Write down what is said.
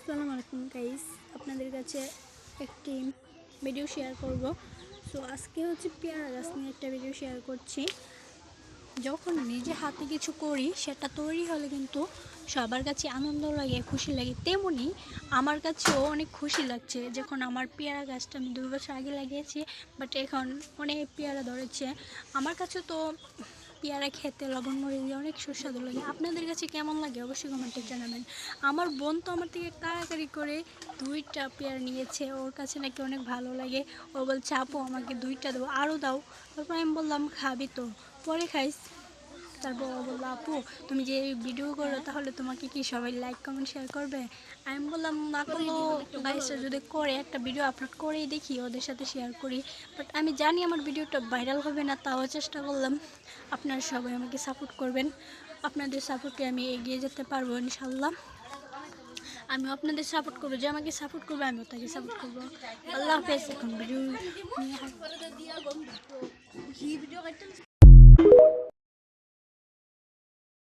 আসসালামু আলাইকুম গাইস, আপনাদের কাছে একটি ভিডিও শেয়ার করব। সো আজকে হচ্ছে পেয়ারা গাছ নিয়ে একটা ভিডিও শেয়ার করছি। যখন নিজে হাতে কিছু করি সেটা তৈরি হলে কিন্তু সবার কাছে আনন্দ লাগে, খুশি লাগে। তেমনি আমার কাছেও অনেক খুশি লাগছে যখন আমার পেয়ারা গাছটা আমি 2 বছর আগে লাগিয়েছি, বাট এখন অনেক পেয়ারা ধরেছে। আমার কাছে তো পেয়ারা খেতে লবণ মরিচ দিয়ে অনেক সুস্বাদু লাগে। আপনাদের কাছে কেমন লাগে অবশ্যই কমেন্টে জানাবেন। আমার বোন তো আমার থেকে কাড়াকাড়ি করে 2টা পেয়ারা নিয়েছে, ওর কাছে নাকি অনেক ভালো লাগে। ও বলছে আপু আমাকে 2টা দেবো, আরও দাও। তারপর আমি বললাম খাবি তো, পরে খাইস। তারপর ও বললো আপু তুমি যে ভিডিও করো তাহলে তোমাকে কি সবাই লাইক কমেন্ট শেয়ার করবে? আমি বললাম না, কোনো গাইসরা যদি করে একটা ভিডিও আপলোড করেই দেখি, ওদের সাথে শেয়ার করি। বাট আমি জানি আমার ভিডিওটা ভাইরাল হবে না, তাও চেষ্টা করলাম। আপনারা সবাই আমাকে সাপোর্ট করবেন, আপনাদের সাপোর্টে আমি এগিয়ে যেতে পারবো ইনশাল্লাহ। আমি আপনাদের সাপোর্ট করবো, যে আমাকে সাপোর্ট করবে আমিও তাকে সাপোর্ট করবো। আল্লাহ হাফেজ। এখন ভিডিও নিয়ে